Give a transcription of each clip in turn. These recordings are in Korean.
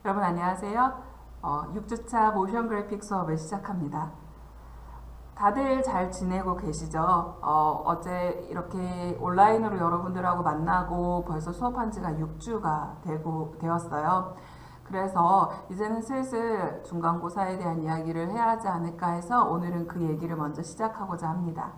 여러분 안녕하세요. 6주차 모션 그래픽 수업을 시작합니다. 다들 잘 지내고 계시죠? 어제 이렇게 온라인으로 여러분들하고 만나고 벌써 수업한 지가 6주가 되었어요. 그래서 이제는 슬슬 중간고사에 대한 이야기를 해야 하지 않을까 해서 오늘은 그 얘기를 먼저 시작하고자 합니다.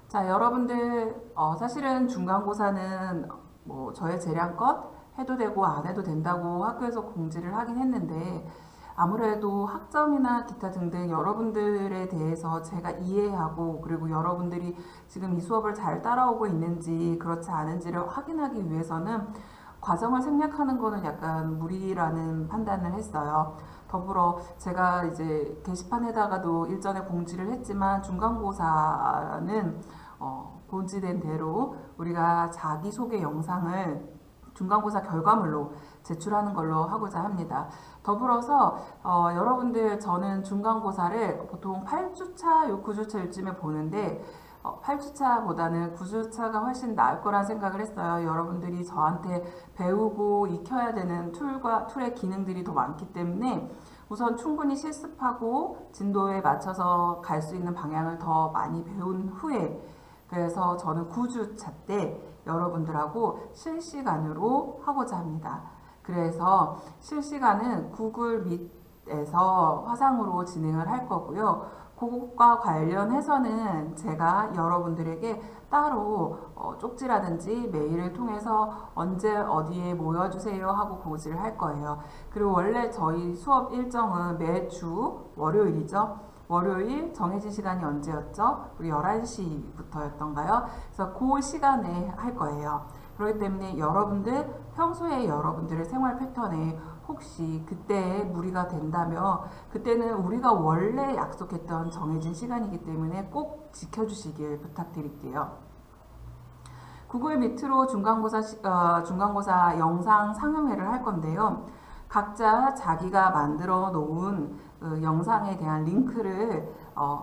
자, 여러분들, 사실은 중간고사는 뭐 저의 재량껏 해도 되고 안 해도 된다고 학교에서 공지를 하긴 했는데 아무래도 학점이나 기타 등등 여러분들에 대해서 제가 이해하고 그리고 여러분들이 지금 이 수업을 잘 따라오고 있는지 그렇지 않은지를 확인하기 위해서는 과정을 생략하는 거는 약간 무리라는 판단을 했어요. 더불어 제가 이제 게시판에다가도 일전에 공지를 했지만 중간고사는 공지된 대로 우리가 자기소개 영상을 중간고사 결과물로 제출하는 걸로 하고자 합니다. 더불어서 여러분들 저는 중간고사를 보통 8주차, 9주차 요즘에 보는데 8주차보다는 9주차가 훨씬 나을 거란 생각을 했어요. 여러분들이 저한테 배우고 익혀야 되는 툴의 기능들이 더 많기 때문에 우선 충분히 실습하고 진도에 맞춰서 갈 수 있는 방향을 더 많이 배운 후에 그래서 저는 9주차 때 여러분들하고 실시간으로 하고자 합니다. 그래서 실시간은 구글 밋에서 화상으로 진행을 할 거고요. 그것과 관련해서는 제가 여러분들에게 따로 쪽지라든지 메일을 통해서 언제 어디에 모여주세요 하고 공지를 할 거예요. 그리고 원래 저희 수업 일정은 매주 월요일이죠. 월요일 정해진 시간이 언제였죠? 우리 11시부터였던가요? 그래서 그 시간에 할 거예요. 그렇기 때문에 여러분들, 평소에 여러분들의 생활 패턴에 혹시 그때 무리가 된다면 그때는 우리가 원래 약속했던 정해진 시간이기 때문에 꼭 지켜주시길 부탁드릴게요. 구글 미트로 중간고사 영상 상영회를 할 건데요. 각자 자기가 만들어 놓은 영상에 대한 링크를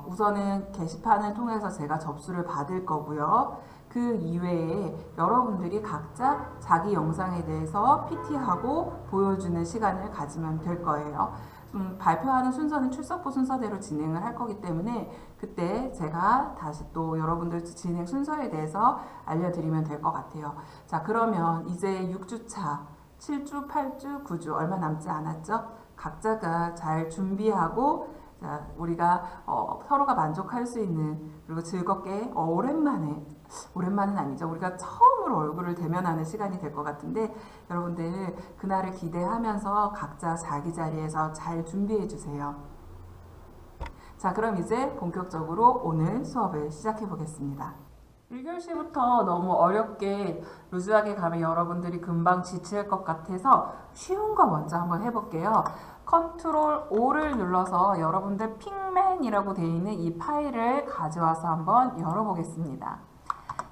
우선은 게시판을 통해서 제가 접수를 받을 거고요. 그 이외에 여러분들이 각자 자기 영상에 대해서 PT하고 보여주는 시간을 가지면 될 거예요. 발표하는 순서는 출석부 순서대로 진행을 할 거기 때문에 그때 제가 다시 또 여러분들 진행 순서에 대해서 알려드리면 될 것 같아요. 자, 그러면 이제 6주차 7주, 8주, 9주 얼마 남지 않았죠? 각자가 잘 준비하고 자, 우리가 서로가 만족할 수 있는 그리고 즐겁게 오랜만은 아니죠. 우리가 처음으로 얼굴을 대면하는 시간이 될 것 같은데 여러분들 그날을 기대하면서 각자 자기 자리에서 잘 준비해 주세요. 자, 그럼 이제 본격적으로 오늘 수업을 시작해 보겠습니다. 1교시부터 너무 어렵게 루즈하게 가면 여러분들이 금방 지칠 것 같아서 쉬운 거 먼저 한번 해볼게요. 컨트롤 O를 눌러서 여러분들 핑맨이라고 되어 있는 이 파일을 가져와서 한번 열어보겠습니다.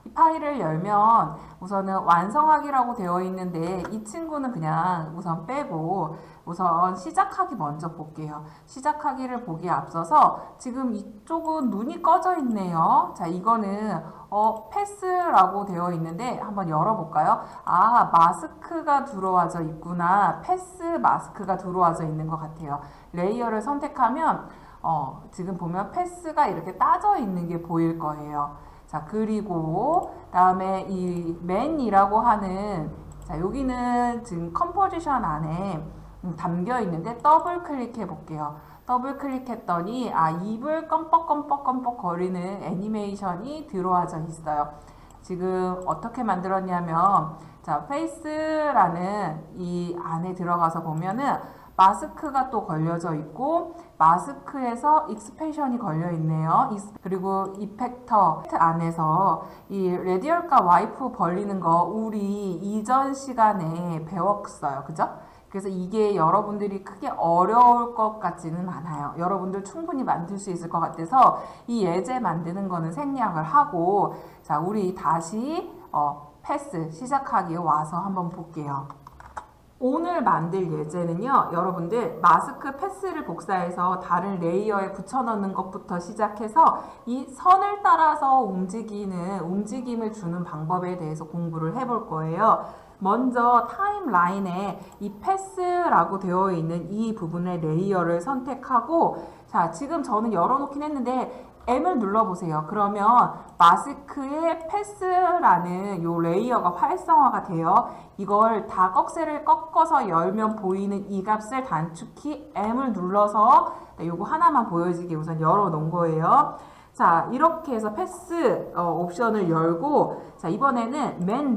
이 파일을 열면 우선은 완성하기라고 되어 있는데 이 친구는 그냥 우선 빼고 우선 시작하기 먼저 볼게요. 시작하기를 보기에 앞서서 지금 이쪽은 눈이 꺼져 있네요. 자, 이거는 패스라고 되어 있는데 한번 열어볼까요? 아, 마스크가 들어와져 있구나. 패스 마스크가 들어와져 있는 것 같아요. 레이어를 선택하면 지금 보면 패스가 이렇게 따져 있는 게 보일 거예요. 자, 그리고 다음에 이 맨이라고 하는 자, 여기는 지금 컴포지션 안에 담겨 있는데 더블 클릭해 볼게요. 더블 클릭했더니 입을 껌뻑껌뻑껌뻑 거리는 애니메이션이 들어와져 있어요. 지금 어떻게 만들었냐면 자, 페이스라는 이 안에 들어가서 보면은 마스크가 또 걸려져 있고 마스크에서 익스프레션이 걸려 있네요. 그리고 이펙터 안에서 이 레디얼과 와이프 벌리는 거 우리 이전 시간에 배웠어요. 그죠? 그래서 이게 여러분들이 크게 어려울 것 같지는 않아요. 여러분들 충분히 만들 수 있을 것 같아서 이 예제 만드는 거는 생략을 하고 자, 우리 다시 패스 시작하기에 와서 한번 볼게요. 오늘 만들 예제는요, 여러분들 마스크 패스를 복사해서 다른 레이어에 붙여넣는 것부터 시작해서 이 선을 따라서 움직임을 주는 방법에 대해서 공부를 해볼 거예요. 먼저 타임라인에 이 패스라고 되어 있는 이 부분의 레이어를 선택하고, 자, 지금 저는 열어놓긴 했는데 M을 눌러보세요. 그러면 마스크의 패스라는 요 레이어가 활성화가 돼요. 이걸 다 꺽쇠를 꺾어서 열면 보이는 이 값을 단축키 M을 눌러서 요거 하나만 보여지게 우선 열어놓은 거예요. 자, 이렇게 해서 패스 옵션을 열고, 자, 이번에는 맨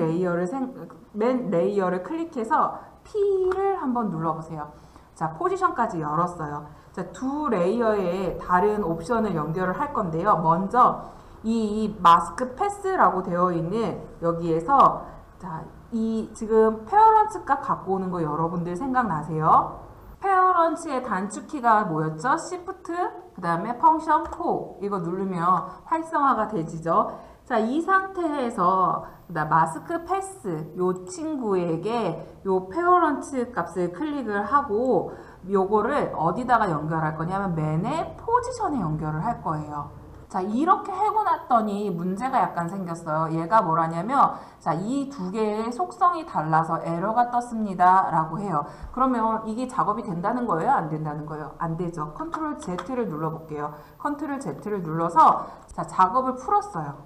레이어를 클릭해서 P를 한번 눌러보세요. 자, 포지션까지 열었어요. 자, 두 레이어의 다른 옵션을 연결을 할 건데요. 먼저 이 마스크 패스라고 되어 있는 여기에서, 자, 이 지금 페어런츠 값 갖고 오는 거 여러분들 생각나세요? 페어런츠의 단축키가 뭐였죠? Shift, 그 다음에 펑션 4 이거 누르면 활성화가 되지죠. 자, 이 상태에서 마스크 패스 요 친구에게 요 페어런츠 값을 클릭을 하고 요거를 어디다가 연결할 거냐면 맨의 포지션에 연결을 할 거예요. 자, 이렇게 하고 났더니 문제가 약간 생겼어요. 얘가 뭐라냐면, 자, 이 두 개의 속성이 달라서 에러가 떴습니다 라고 해요. 그러면 이게 작업이 된다는 거예요? 안 된다는 거예요? 안 되죠. 컨트롤 Z를 눌러볼게요. 컨트롤 Z를 눌러서, 자, 작업을 풀었어요.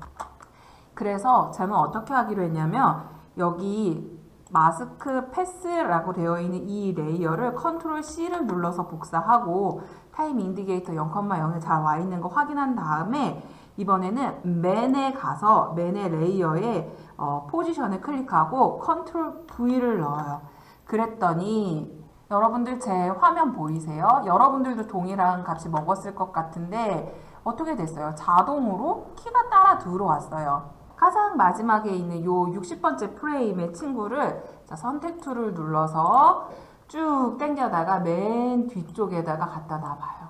그래서 저는 어떻게 하기로 했냐면, 여기 마스크 패스라고 되어 있는 이 레이어를 컨트롤 C를 눌러서 복사하고 타임 인디게이터 0,0에 잘 와 있는 거 확인한 다음에 이번에는 맨에 가서 맨의 레이어에 포지션을 클릭하고 컨트롤 V를 넣어요. 그랬더니 여러분들 제 화면 보이세요? 여러분들도 동일한 값이 먹었을 것 같은데 어떻게 됐어요? 자동으로 키가 따라 들어왔어요. 가장 마지막에 있는 요 60번째 프레임의 친구를, 자, 선택 툴을 눌러서 쭉 당겨다가 맨 뒤쪽에다가 갖다 놔봐요.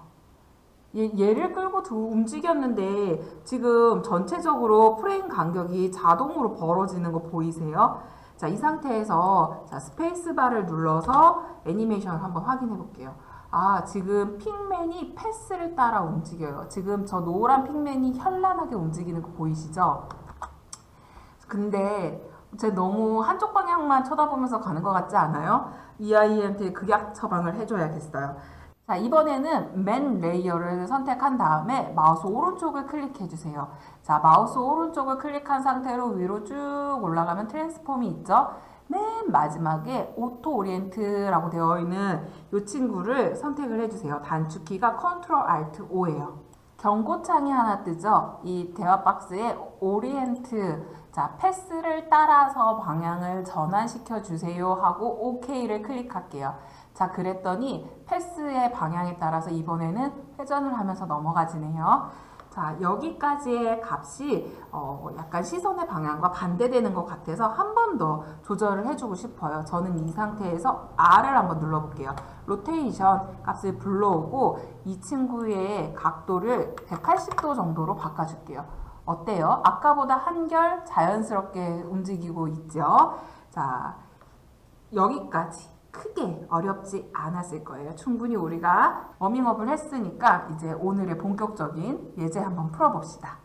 얘를 끌고 움직였는데 지금 전체적으로 프레임 간격이 자동으로 벌어지는 거 보이세요? 자, 이 상태에서, 자, 스페이스바를 눌러서 애니메이션을 한번 확인해 볼게요. 아, 지금 핑맨이 패스를 따라 움직여요. 지금 저 노란 핑맨이 현란하게 움직이는 거 보이시죠? 근데 제 너무 한쪽 방향만 쳐다보면서 가는 것 같지 않아요? 이 아이한테 극약 처방을 해줘야겠어요. 자, 이번에는 맨 레이어를 선택한 다음에 마우스 오른쪽을 클릭해 주세요. 자, 마우스 오른쪽을 클릭한 상태로 위로 쭉 올라가면 트랜스폼이 있죠? 맨 마지막에 오토 오리엔트라고 되어 있는 이 친구를 선택을 해주세요. 단축키가 컨트롤 알트 O예요. 경고창이 하나 뜨죠? 이 대화 박스에 오리엔트, 자, 패스를 따라서 방향을 전환시켜 주세요 하고 OK를 클릭할게요. 자, 그랬더니 패스의 방향에 따라서 이번에는 회전을 하면서 넘어가지네요. 자, 여기까지의 값이 약간 시선의 방향과 반대되는 것 같아서 한 번 더 조절을 해주고 싶어요. 저는 이 상태에서 R을 한번 눌러볼게요. 로테이션 값을 불러오고 이 친구의 각도를 180도 정도로 바꿔줄게요. 어때요? 아까보다 한결 자연스럽게 움직이고 있죠? 자, 여기까지 크게 어렵지 않았을 거예요. 충분히 우리가 워밍업을 했으니까 이제 오늘의 본격적인 예제 한번 풀어봅시다.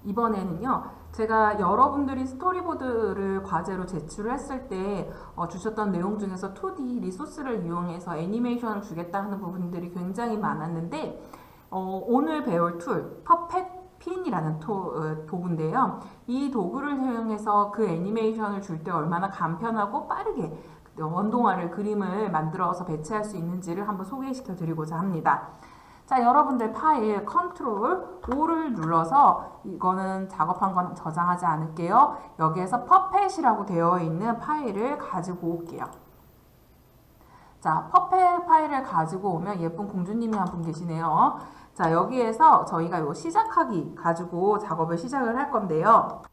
이번에는요, 제가 여러분들이 스토리보드를 과제로 제출을 했을 때 주셨던 내용 중에서 2D 리소스를 이용해서 애니메이션을 주겠다 하는 부분들이 굉장히 많았는데 오늘 배울 툴 퍼펫 핀이라는 도구인데요. 이 도구를 사용해서 그 애니메이션을 줄 때 얼마나 간편하고 빠르게 원동화를 그림을 만들어서 배치할 수 있는지를 한번 소개시켜 드리고자 합니다. 자, 여러분들 파일 컨트롤 O를 눌러서 이거는 작업한 건 저장하지 않을게요. 여기에서 퍼펫이라고 되어 있는 파일을 가지고 올게요. 자, 퍼펫 파일을 가지고 오면 예쁜 공주님이 한 분 계시네요. 자, 여기에서 저희가 요 시작하기 가지고 작업을 시작을 할 건데요.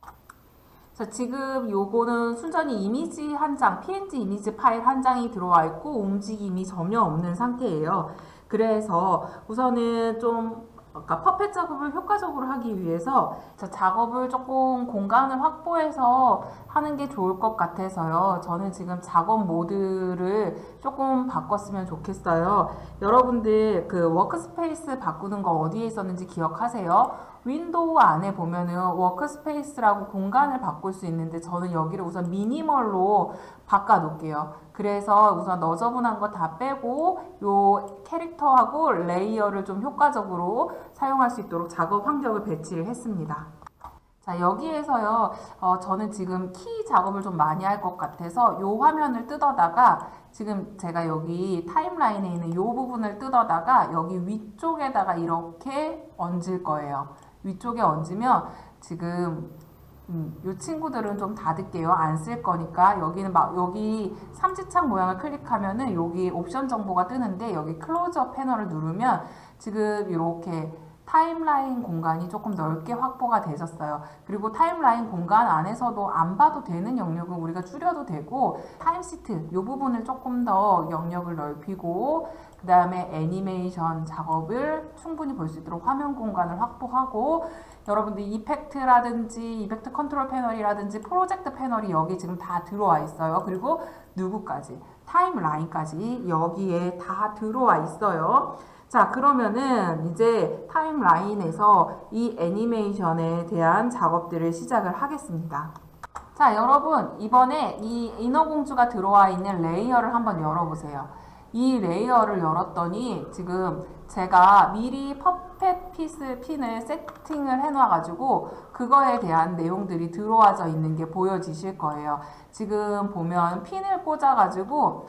자, 지금 요거는 순전히 이미지 한 장, PNG 이미지 파일 한 장이 들어와 있고 움직임이 전혀 없는 상태예요. 그래서 우선은 좀 그러니까 퍼펫 작업을 효과적으로 하기 위해서 작업을 조금 공간을 확보해서 하는 게 좋을 것 같아서요. 저는 지금 작업 모드를 조금 바꿨으면 좋겠어요. 여러분들 그 워크스페이스 바꾸는 거 어디에 있었는지 기억하세요? 윈도우 안에 보면은 워크스페이스라고 공간을 바꿀 수 있는데 저는 여기를 우선 미니멀로 바꿔 놓을게요. 그래서 우선 너저분한 거 다 빼고 요 캐릭터하고 레이어를 좀 효과적으로 사용할 수 있도록 작업 환경을 배치를 했습니다. 자, 여기에서요, 저는 지금 키 작업을 좀 많이 할 것 같아서 요 화면을 뜯어다가 지금 제가 여기 타임라인에 있는 요 부분을 뜯어다가 여기 위쪽에다가 이렇게 얹을 거예요. 위쪽에 얹으면 지금 이 친구들은 좀 닫을게요. 안 쓸 거니까. 여기는 여기 삼지창 모양을 클릭하면은 여기 옵션 정보가 뜨는데 여기 클로즈업 패널을 누르면 지금 이렇게 타임라인 공간이 조금 넓게 확보가 되셨어요. 그리고 타임라인 공간 안에서도 안 봐도 되는 영역은 우리가 줄여도 되고 타임시트 이 부분을 조금 더 영역을 넓히고 그 다음에 애니메이션 작업을 충분히 볼 수 있도록 화면 공간을 확보하고 여러분들 이펙트라든지 이펙트 컨트롤 패널이라든지 프로젝트 패널이 여기 지금 다 들어와 있어요. 그리고 누구까지 타임라인까지 여기에 다 들어와 있어요. 자, 그러면은 이제 타임라인에서 이 애니메이션에 대한 작업들을 시작을 하겠습니다. 자, 여러분 이번에 이 인어공주가 들어와 있는 레이어를 한번 열어보세요. 이 레이어를 열었더니 지금 제가 미리 퍼펫 피스 핀을 세팅을 해놔가지고 그거에 대한 내용들이 들어와져 있는 게 보여지실 거예요. 지금 보면 핀을 꽂아가지고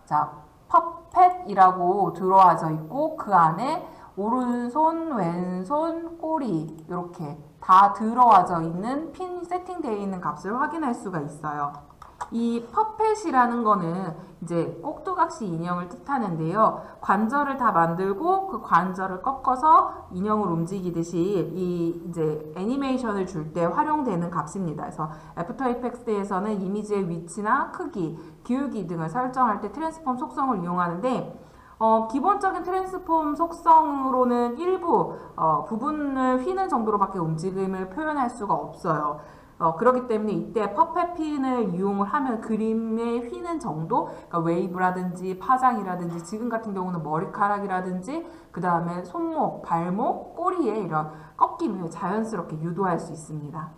자 퍼펫이라고 들어와져 있고 그 안에 오른손, 왼손, 꼬리 이렇게 다 들어와져 있는 핀 세팅되어 있는 값을 확인할 수가 있어요. 이 퍼펫이라는 거는 이제 꼭두각시 인형을 뜻하는데요. 관절을 다 만들고 그 관절을 꺾어서 인형을 움직이듯이 이 이제 애니메이션을 줄 때 활용되는 값입니다. 그래서 애프터 이펙스에서는 이미지의 위치나 크기, 기울기 등을 설정할 때 트랜스폼 속성을 이용하는데 기본적인 트랜스폼 속성으로는 일부 부분을 휘는 정도로밖에 움직임을 표현할 수가 없어요. 그렇기 때문에 이때 퍼펫 핀을 이용을 하면 그림에 휘는 정도, 그러니까 웨이브라든지 파장이라든지 지금 같은 경우는 머리카락이라든지 그 다음에 손목, 발목, 꼬리에 이런 꺾임을 자연스럽게 유도할 수 있습니다.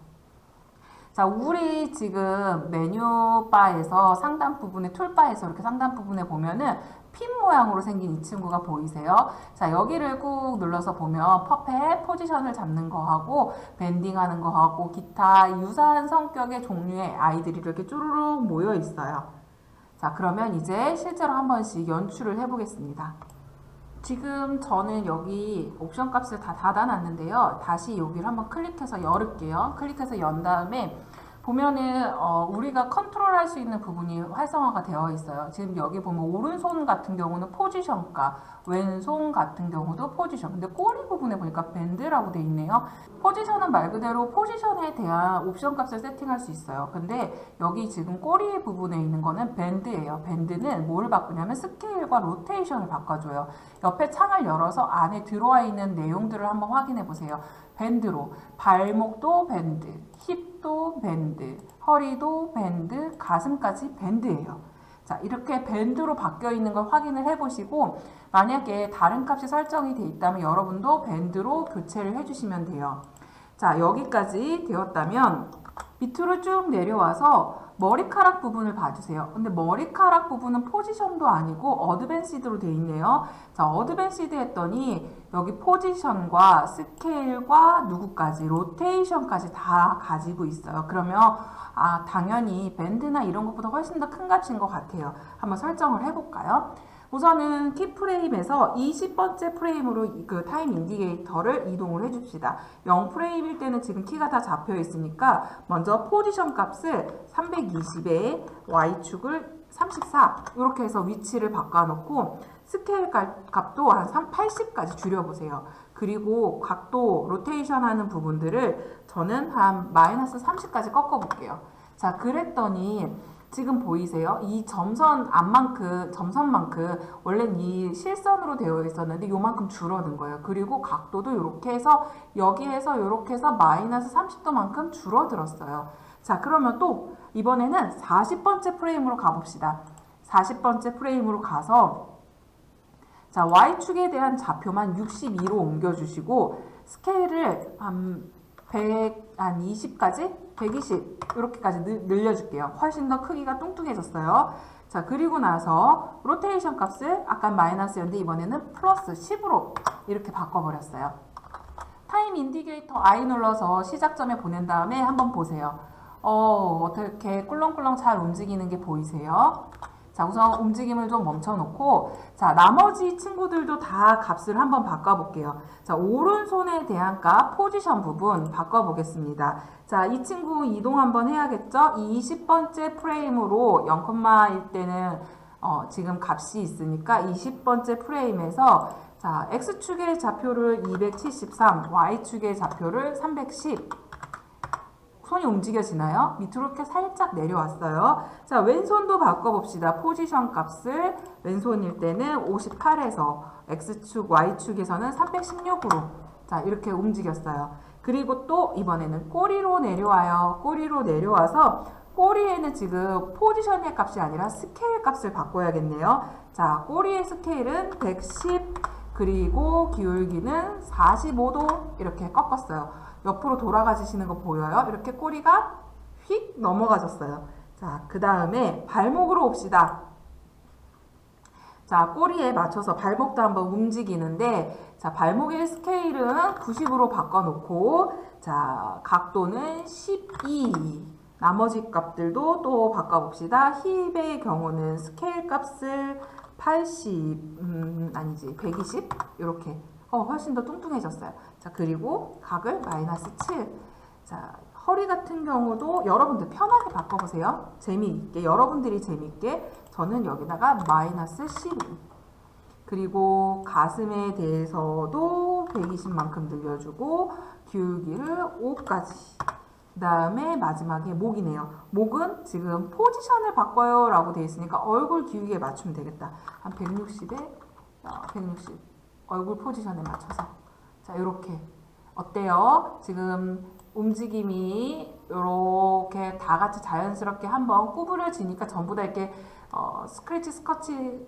자, 우리 지금 메뉴바에서 상단 부분에 툴바에서 이렇게 상단 부분에 보면은 핀 모양으로 생긴 이 친구가 보이세요? 자, 여기를 꾹 눌러서 보면 퍼펫 포지션을 잡는 거하고 밴딩하는 거하고 기타 유사한 성격의 종류의 아이들이 이렇게 쭈루룩 모여 있어요. 자, 그러면 이제 실제로 한 번씩 연출을 해보겠습니다. 지금 저는 여기 옵션 값을 다 닫아놨는데요. 다시 여기를 한번 클릭해서 열을게요. 클릭해서 연 다음에 보면은 우리가 컨트롤할 수 있는 부분이 활성화가 되어 있어요. 지금 여기 보면 오른손 같은 경우는 포지션가, 왼손 같은 경우도 포지션. 근데 꼬리 부분에 보니까 밴드라고 되어 있네요. 포지션은 말 그대로 포지션에 대한 옵션 값을 세팅할 수 있어요. 근데 여기 지금 꼬리 부분에 있는 거는 밴드예요. 밴드는 뭘 바꾸냐면 스케일과 로테이션을 바꿔줘요. 옆에 창을 열어서 안에 들어와 있는 내용들을 한번 확인해 보세요. 밴드로 발목도 밴드, 힙도 밴드, 허리도 밴드, 가슴까지 밴드예요. 자, 이렇게 밴드로 바뀌어 있는 걸 확인을 해보시고 만약에 다른 값이 설정이 돼 있다면 여러분도 밴드로 교체를 해주시면 돼요. 자, 여기까지 되었다면 밑으로 쭉 내려와서 머리카락 부분을 봐주세요. 근데 머리카락 부분은 포지션도 아니고 어드밴시드로 되어 있네요. 자, 어드밴시드 했더니 여기 포지션과 스케일과 누구까지, 로테이션까지 다 가지고 있어요. 그러면 당연히 밴드나 이런 것보다 훨씬 더 큰 값인 것 같아요. 한번 설정을 해볼까요? 우선은 키 프레임에서 20번째 프레임으로 그 타임 인디게이터를 이동을 해줍시다. 0프레임일 때는 지금 키가 다 잡혀 있으니까 먼저 포지션 값을 320에 Y축을 34 이렇게 해서 위치를 바꿔놓고 스케일 값도 한 80까지 줄여보세요. 그리고 각도 로테이션 하는 부분들을 저는 한 마이너스 30까지 꺾어볼게요. 자, 그랬더니 지금 보이세요? 이 점선 앞만큼, 점선만큼 원래는 이 실선으로 되어 있었는데 요만큼 줄어든 거예요. 그리고 각도도 이렇게 해서 여기에서 이렇게 해서 마이너스 30도만큼 줄어들었어요. 자, 그러면 또 이번에는 40번째 프레임으로 가봅시다. 40번째 프레임으로 가서 자, Y축에 대한 좌표만 62로 옮겨주시고 스케일을 한 20까지? 120 이렇게까지 늘려줄게요. 훨씬 더 크기가 뚱뚱해졌어요. 자, 그리고 나서 로테이션 값을 아까 마이너스였는데 이번에는 플러스 10으로 이렇게 바꿔버렸어요. 타임 인디게이터 I 눌러서 시작점에 보낸 다음에 한번 보세요. 어떻게 꿀렁꿀렁 잘 움직이는 게 보이세요? 자, 우선 움직임을 좀 멈춰놓고 자, 나머지 친구들도 다 값을 한번 바꿔볼게요. 자, 오른손에 대한 값 포지션 부분 바꿔보겠습니다. 자, 이 친구 이동 한번 해야겠죠? 이 20번째 프레임으로 0,1 때는 지금 값이 있으니까 20번째 프레임에서 자, X축의 좌표를 273, Y축의 좌표를 310 손이 움직여지나요? 밑으로 이렇게 살짝 내려왔어요. 자, 왼손도 바꿔봅시다. 포지션 값을 왼손일 때는 58에서 X축, Y축에서는 316으로 자, 이렇게 움직였어요. 그리고 또 이번에는 꼬리로 내려와요. 꼬리로 내려와서 꼬리에는 지금 포지션의 값이 아니라 스케일 값을 바꿔야겠네요. 자, 꼬리의 스케일은 110 그리고 기울기는 45도 이렇게 꺾었어요. 옆으로 돌아가지시는 거 보여요? 이렇게 꼬리가 휙 넘어가졌어요. 자, 그 다음에 발목으로 옵시다. 자, 꼬리에 맞춰서 발목도 한번 움직이는데 자, 발목의 스케일은 90으로 바꿔놓고 자, 각도는 12 나머지 값들도 또 바꿔봅시다. 힙의 경우는 스케일 값을 80 아니지 120 이렇게 훨씬 더 뚱뚱해졌어요. 자, 그리고 각을 마이너스 7. 자, 허리 같은 경우도 여러분들 편하게 바꿔보세요. 재미있게, 여러분들이 재미있게. 저는 여기다가 마이너스 15. 그리고 가슴에 대해서도 120만큼 늘려주고, 기울기를 5까지. 그 다음에 마지막에 목이네요. 목은 지금 포지션을 바꿔요 라고 되어 있으니까 얼굴 기울기에 맞추면 되겠다. 한 160에 160. 얼굴 포지션에 맞춰서 자, 요렇게 어때요? 지금 움직임이 요렇게 다 같이 자연스럽게 한번 구부려지니까 전부 다 이렇게 스크래치 스커치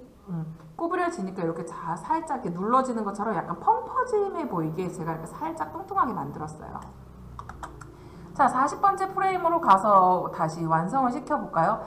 구부려지니까 이렇게 살짝 이렇게 눌러지는 것처럼 약간 펑퍼짐해 보이게 제가 이렇게 살짝 뚱뚱하게 만들었어요. 자, 40번째 프레임으로 가서 다시 완성을 시켜볼까요?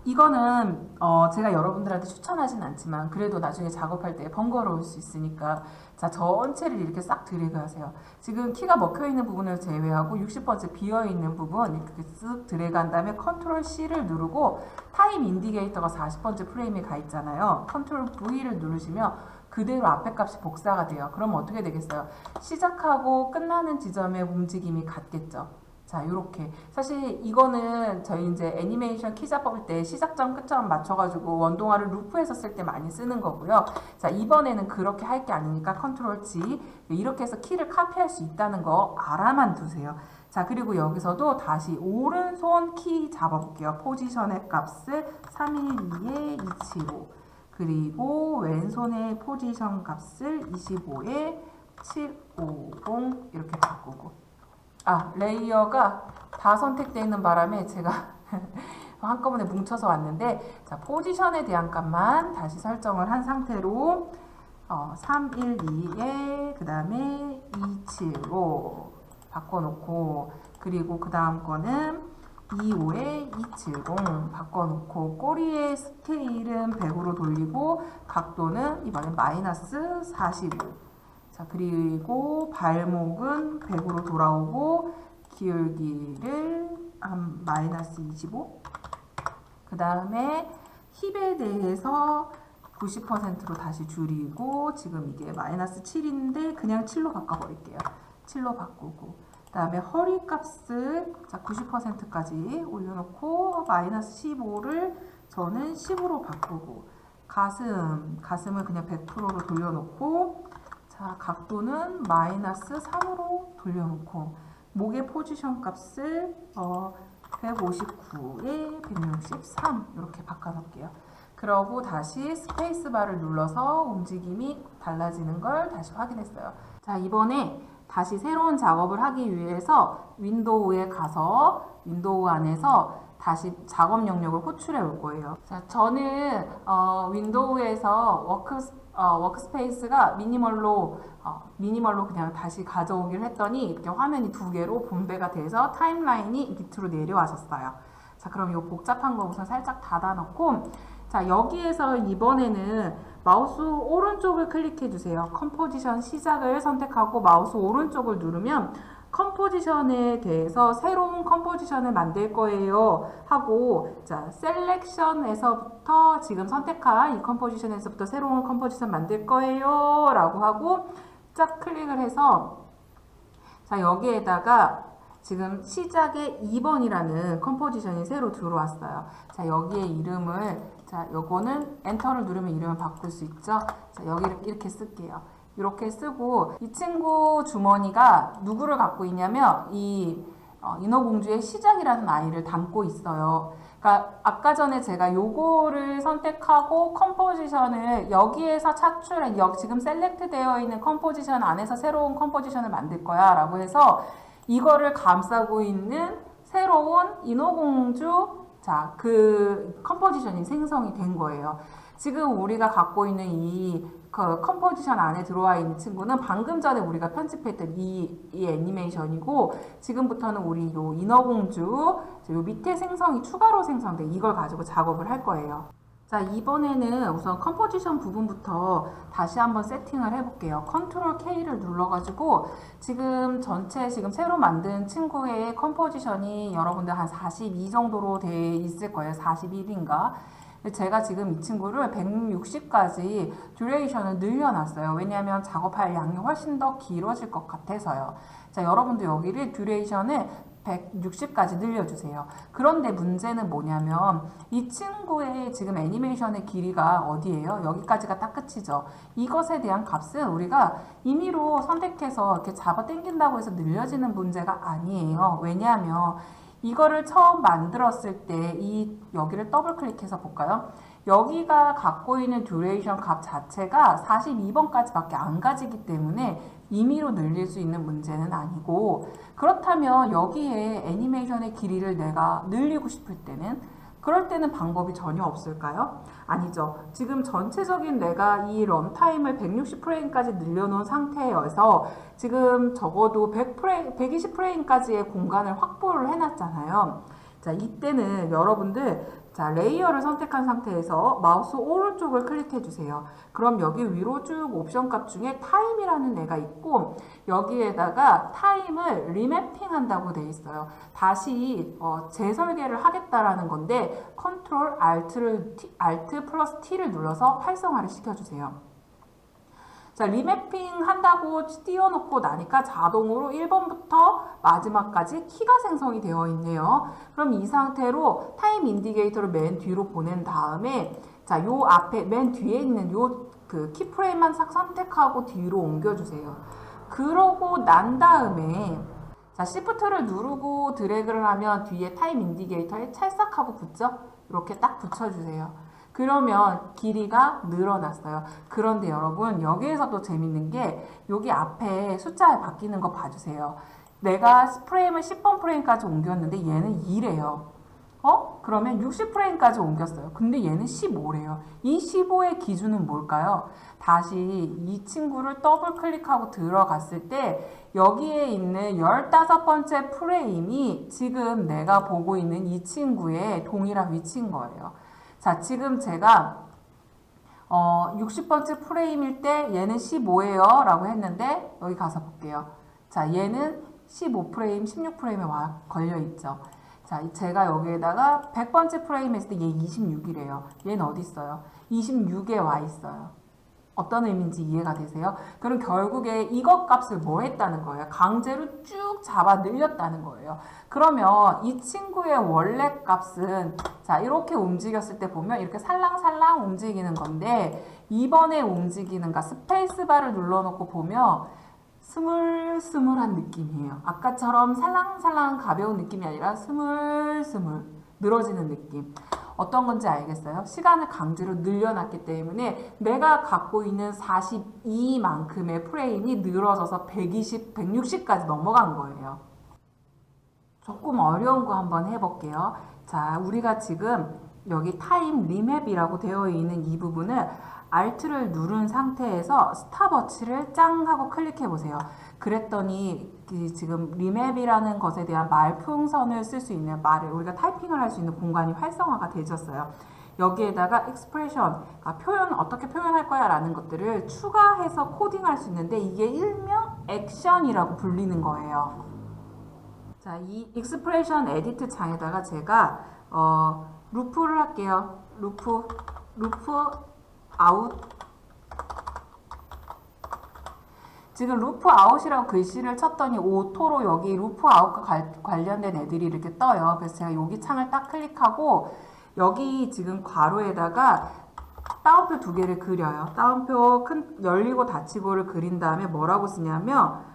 이거는 제가 여러분들한테 추천하진 않지만 그래도 나중에 작업할 때 번거로울 수 있으니까 자, 전체를 이렇게 싹 드래그 하세요. 지금 키가 먹혀있는 부분을 제외하고 60번째 비어있는 부분 이렇게 쓱 드래그 한 다음에 컨트롤 C를 누르고 타임 인디게이터가 40번째 프레임에 가 있잖아요. 컨트롤 V를 누르시면 그대로 앞에 값이 복사가 돼요. 그럼 어떻게 되겠어요? 시작하고 끝나는 지점의 움직임이 같겠죠. 자, 요렇게. 사실 이거는 저희 이제 애니메이션 키 잡을 때 시작점, 끝점 맞춰가지고 원동화를 루프해서 쓸 때 많이 쓰는 거고요. 자, 이번에는 그렇게 할 게 아니니까 컨트롤 G. 이렇게 해서 키를 카피할 수 있다는 거 알아만 두세요. 자, 그리고 여기서도 다시 오른손 키 잡아볼게요. 포지션의 값을 312에 275. 그리고 왼손의 포지션 값을 25에 750 이렇게 바꾸고. 레이어가 다 선택되어 있는 바람에 제가 한꺼번에 뭉쳐서 왔는데 자, 포지션에 대한 값만 다시 설정을 한 상태로 312에 그 다음에 275 바꿔놓고 그리고 그 다음 거는 25에 270 바꿔놓고 꼬리의 스케일은 100으로 돌리고 각도는 이번엔 마이너스 45 자, 그리고 발목은 100으로 돌아오고 기울기를 한 마이너스 25 그 다음에 힙에 대해서 90%로 다시 줄이고 지금 이게 마이너스 7인데 그냥 7로 바꿔버릴게요. 7로 바꾸고 그 다음에 허리 값을 자 90%까지 올려놓고 마이너스 15를 저는 10으로 바꾸고 가슴을 그냥 100%로 돌려놓고 자, 각도는 마이너스 3으로 돌려놓고 목의 포지션 값을 159에 163 이렇게 바꿔놓을게요. 그러고 다시 스페이스바를 눌러서 움직임이 달라지는 걸 다시 확인했어요. 자, 이번에 다시 새로운 작업을 하기 위해서 윈도우에 가서 윈도우 안에서 다시 작업 영역을 호출해 올 거예요. 자, 저는 윈도우에서 워크스페이스가 미니멀로 그냥 다시 가져오기를 했더니 이렇게 화면이 두 개로 분배가 돼서 타임라인이 밑으로 내려와졌어요. 자, 그럼 이 복잡한 거 우선 살짝 닫아놓고, 자, 여기에서 이번에는 마우스 오른쪽을 클릭해 주세요. 컴포지션 시작을 선택하고 마우스 오른쪽을 누르면 컴포지션에 대해서 새로운 컴포지션을 만들 거예요 하고, 자, 셀렉션에서부터 지금 선택한 이 컴포지션에서부터 새로운 컴포지션 만들 거예요 라고 하고 쫙 클릭을 해서, 자, 여기에다가 지금 시작에 2번이라는 컴포지션이 새로 들어왔어요. 자, 여기에 이름을, 자, 요거는 엔터를 누르면 이름을 바꿀 수 있죠. 자, 여기를 이렇게 쓸게요. 이렇게 쓰고, 이 친구 주머니가 누구를 갖고 있냐면 인어공주의 시작이라는 아이를 담고 있어요. 그러니까 아까 전에 제가 요거를 선택하고 컴포지션을 여기에서 차출해, 지금 셀렉트 되어 있는 컴포지션 안에서 새로운 컴포지션을 만들 거야 라고 해서 이거를 감싸고 있는 새로운 인어공주, 자, 그 컴포지션이 생성이 된 거예요. 지금 우리가 갖고 있는 그 컴포지션 안에 들어와 있는 친구는 방금 전에 우리가 편집했던 이 애니메이션이고, 지금부터는 우리 요 인어공주, 요 밑에 생성이 추가로 생성된 이걸 가지고 작업을 할 거예요. 자, 이번에는 우선 컴포지션 부분부터 다시 한번 세팅을 해볼게요. 컨트롤 K를 눌러가지고 지금 전체 지금 새로 만든 친구의 컴포지션이 여러분들 한 42 정도로 돼 있을 거예요. 41인가? 제가 지금 이 친구를 160까지 듀레이션을 늘려놨어요. 왜냐하면 작업할 양이 훨씬 더 길어질 것 같아서요. 자, 여러분도 여기를 듀레이션을 160까지 늘려주세요. 그런데 문제는 뭐냐면 이 친구의 지금 애니메이션의 길이가 어디예요? 여기까지가 딱 끝이죠. 이것에 대한 값은 우리가 임의로 선택해서 이렇게 잡아 당긴다고 해서 늘려지는 문제가 아니에요. 왜냐하면 이거를 처음 만들었을 때 여기를 더블 클릭해서 볼까요? 여기가 갖고 있는 듀레이션 값 자체가 42번까지 밖에 안 가지기 때문에 임의로 늘릴 수 있는 문제는 아니고, 그렇다면 여기에 애니메이션의 길이를 내가 늘리고 싶을 때는, 그럴 때는 방법이 전혀 없을까요? 아니죠. 지금 전체적인 내가 이 런타임을 160프레임까지 늘려놓은 상태여서 지금 적어도 120프레임까지의 공간을 확보를 해놨잖아요. 자, 이때는 여러분들, 자, 레이어를 선택한 상태에서 마우스 오른쪽을 클릭해 주세요. 그럼 여기 위로 쭉 옵션 값 중에 타임이라는 애가 있고, 여기에다가 타임을 리맵핑 한다고 돼 있어요. 다시 재설계를 하겠다라는 건데 컨트롤 알트 플러스 T를 눌러서 활성화를 시켜주세요. 자, 리맵핑 한다고 띄워놓고 나니까 자동으로 1번부터 마지막까지 키가 생성이 되어 있네요. 그럼 이 상태로 타임 인디게이터를 맨 뒤로 보낸 다음에, 자, 요 앞에 맨 뒤에 있는 그 키프레임만 싹 선택하고 뒤로 옮겨주세요. 그러고 난 다음에, 자, 시프트를 누르고 드래그를 하면 뒤에 타임 인디게이터에 찰싹하고 붙죠? 이렇게 딱 붙여주세요. 그러면 길이가 늘어났어요. 그런데 여러분, 여기에서도 재밌는 게 여기 앞에 숫자에 바뀌는 거 봐주세요. 내가 프레임을 10번 프레임까지 옮겼는데 얘는 2래요. 그러면 60프레임까지 옮겼어요. 근데 얘는 15래요. 이 15의 기준은 뭘까요? 다시 이 친구를 더블 클릭하고 들어갔을 때 여기에 있는 15번째 프레임이 지금 내가 보고 있는 이 친구의 동일한 위치인 거예요. 자, 지금 제가 60번째 프레임일 때 얘는 15예요 라고 했는데 여기 가서 볼게요. 자, 얘는 15프레임, 16프레임에 걸려있죠. 자, 제가 여기에다가 100번째 프레임 했을 때 얘 26이래요. 얘는 어디 있어요? 26에 와 있어요. 어떤 의미인지 이해가 되세요? 그럼 결국에 이것 값을 뭐 했다는 거예요? 강제로 쭉 잡아 늘렸다는 거예요. 그러면 이 친구의 원래 값은, 자, 이렇게 움직였을 때 보면 이렇게 살랑살랑 움직이는 건데, 이번에 움직이는 거 스페이스바를 눌러놓고 보면 스물스물한 느낌이에요. 아까처럼 살랑살랑 가벼운 느낌이 아니라 스물스물 늘어지는 느낌. 어떤 건지 알겠어요? 시간을 강제로 늘려놨기 때문에 내가 갖고 있는 42만큼의 프레임이 늘어져서 120, 160까지 넘어간 거예요. 조금 어려운 거 한번 해볼게요. 자, 우리가 지금 여기 타임 리맵이라고 되어 있는 이 부분을 Alt를 누른 상태에서 스탑워치를 짱 하고 클릭해 보세요. 그랬더니 지금 리맵이라는 것에 대한 말풍선을 쓸 수 있는 말을 우리가 타이핑을 할 수 있는 공간이 활성화가 되셨어요. 여기에다가 expression, 표현 어떻게 표현할 거야 라는 것들을 추가해서 코딩할 수 있는데 이게 일명 액션이라고 불리는 거예요. 자, 이 expression 에디트 창에다가 제가 루프를 할게요. 루프 아웃. 지금 루프 아웃이라고 글씨를 쳤더니 오토로 여기 루프 아웃과 관련된 애들이 이렇게 떠요. 그래서 제가 여기 창을 딱 클릭하고 여기 지금 괄호에다가 따옴표 두 개를 그려요. 따옴표 큰 열리고 닫히고를 그린 다음에 뭐라고 쓰냐면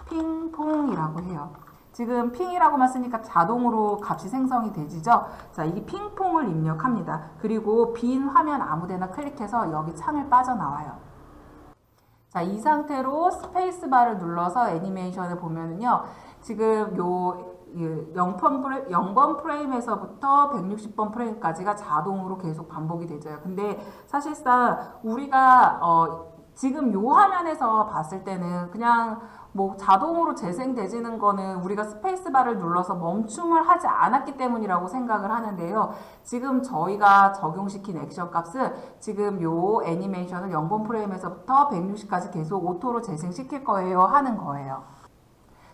핑퐁이라고 해요. 지금 핑이라고만 쓰니까 자동으로 값이 생성이 되지죠. 자, 이게 핑퐁을 입력합니다. 그리고 빈 화면 아무데나 클릭해서 여기 창을 빠져나와요. 자, 이 상태로 스페이스바를 눌러서 애니메이션을 보면은요. 지금 요 0번 프레임에서부터 160번 프레임까지가 자동으로 계속 반복이 되죠. 근데 사실상 우리가 지금 요 화면에서 봤을 때는 그냥 뭐 자동으로 재생되지는 거는 우리가 스페이스바를 눌러서 멈춤을 하지 않았기 때문이라고 생각을 하는데요. 지금 저희가 적용시킨 액션 값은 지금 요 애니메이션을 0번 프레임에서부터 160까지 계속 오토로 재생시킬 거예요 하는 거예요.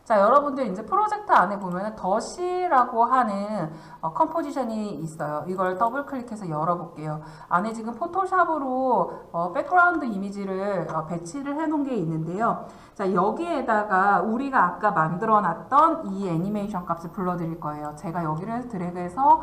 자, 여러분들 이제 프로젝트 안에 보면은 더시라고 하는 컴포지션이 있어요. 이걸 더블 클릭해서 열어볼게요. 안에 지금 포토샵으로 백그라운드 이미지를 배치를 해 놓은 게 있는데요. 자, 여기에다가 우리가 아까 만들어 놨던 이 애니메이션 값을 불러드릴 거예요. 제가 여기를 드래그해서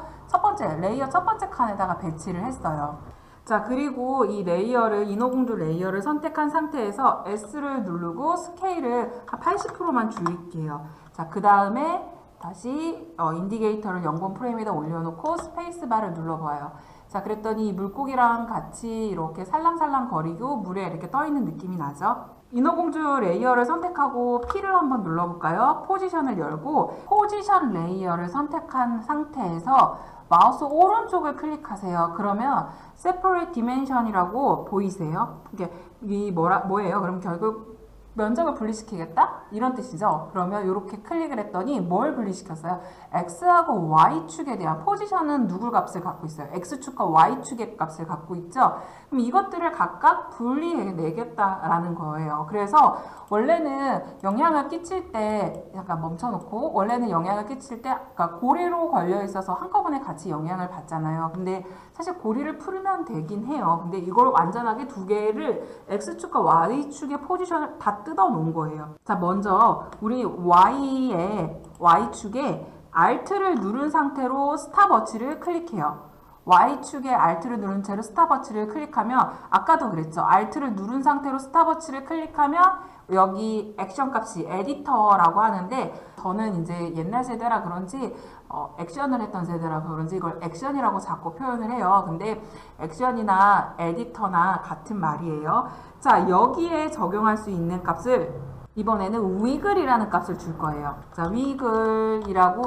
레이어 첫 번째 칸에다가 배치를 했어요. 자, 그리고 이 레이어를, 인어공주 레이어를 선택한 상태에서 S를 누르고 스케일을 한 80%만 줄일게요. 자, 그 다음에 다시 인디게이터를 0번 프레임에다 올려놓고 스페이스바를 눌러봐요. 자, 그랬더니 이 물고기랑 같이 이렇게 살랑살랑 거리고 물에 이렇게 떠있는 느낌이 나죠? 인어공주 레이어를 선택하고 P를 한번 눌러볼까요? 포지션을 열고 포지션 레이어를 선택한 상태에서 마우스 오른쪽을 클릭하세요. 그러면 Separate Dimension이라고 보이세요? 이게 뭐예요? 그럼 결국 면적을 분리시키겠다? 이런 뜻이죠. 그러면 이렇게 클릭을 했더니 뭘 분리시켰어요? X하고 Y축에 대한 포지션은 누구 값을 갖고 있어요? X축과 Y축의 값을 갖고 있죠. 그럼 이것들을 각각 분리해내겠다라는 거예요. 그래서 원래는 영향을 끼칠 때 잠깐 멈춰놓고 원래는 영향을 끼칠 때 아까 고리로 걸려 있어서 한꺼번에 같이 영향을 받잖아요. 근데 사실 고리를 풀면 되긴 해요. 근데 이걸 완전하게 두 개를 X축과 Y축의 포지션을 다 뜯어 놓은 거예요. 자, 먼저 우리 Y축에 Alt를 누른 상태로 스탑워치를 클릭해요. Y축에 Alt를 누른 채로 스탑워치를 클릭하면 아까도 그랬죠. Alt를 누른 상태로 스탑워치를 클릭하면 여기 액션 값이 에디터라고 하는데 저는 이제 옛날 세대라 그런지 액션을 했던 세대라 그런지 이걸 액션이라고 자꾸 표현을 해요. 근데 액션이나 에디터나 같은 말이에요. 자, 여기에 적용할 수 있는 값을 이번에는 위글이라는 값을 줄 거예요. 자, 위글이라고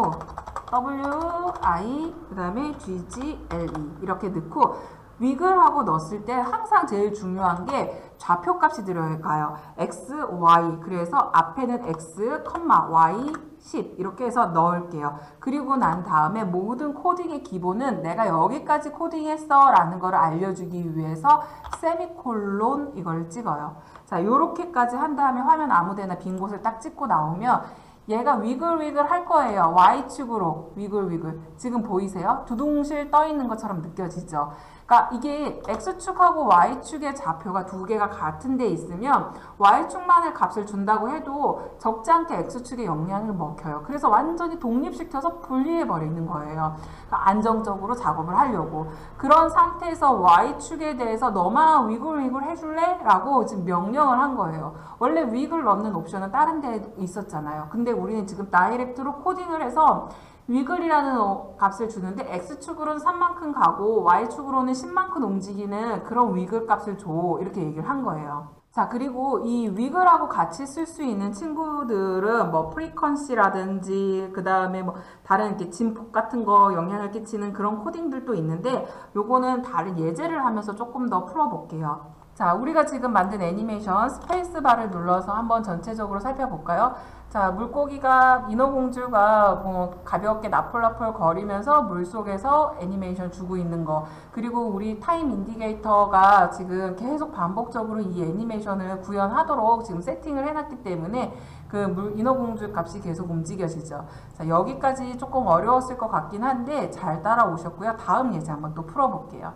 WI 그 다음에 GGLE 이렇게 넣고 위글하고 넣었을 때 항상 제일 중요한 게 좌표값이 들어가요. X, Y 그래서 앞에는 X, Y 10 이렇게 해서 넣을게요. 그리고 난 다음에 모든 코딩의 기본은 내가 여기까지 코딩했어 라는 걸 알려주기 위해서 세미콜론 이걸 찍어요. 자, 요렇게까지 한 다음에 화면 아무데나 빈 곳을 딱 찍고 나오면 얘가 위글위글 할 거예요. Y축으로 위글위글. 지금 보이세요? 두둥실 떠 있는 것처럼 느껴지죠? 그러니까 이게 X축하고 Y축의 좌표가 두 개가 같은 데 있으면 Y축만의 값을 준다고 해도 적지 않게 X축에 영향을 먹혀요. 그래서 완전히 독립시켜서 분리해버리는 거예요. 그러니까 안정적으로 작업을 하려고. 그런 상태에서 Y축에 대해서 너만 위글위글 해줄래? 라고 지금 명령을 한 거예요. 원래 위글 넣는 옵션은 다른 데 있었잖아요. 근데 우리는 지금 다이렉트로 코딩을 해서 위글이라는 값을 주는데 X축으로는 3만큼 가고 Y축으로는 10만큼 움직이는 그런 위글 값을 줘. 이렇게 얘기를 한 거예요. 자, 그리고 이 위글하고 같이 쓸 수 있는 친구들은 뭐 프리퀀시라든지 그 다음에 뭐 다른 이렇게 진폭 같은 거 영향을 끼치는 그런 코딩들도 있는데 요거는 다른 예제를 하면서 조금 더 풀어볼게요. 자, 우리가 지금 만든 애니메이션 스페이스바를 눌러서 한번 전체적으로 살펴볼까요? 자, 물고기가 인어공주가 뭐 가볍게 나풀나풀 거리면서 물속에서 애니메이션 주고 있는 거, 그리고 우리 타임 인디게이터가 지금 계속 반복적으로 이 애니메이션을 구현하도록 지금 세팅을 해놨기 때문에 그 인어공주 값이 계속 움직여지죠. 자, 여기까지 조금 어려웠을 것 같긴 한데 잘 따라오셨고요. 다음 예제 한번 또 풀어볼게요.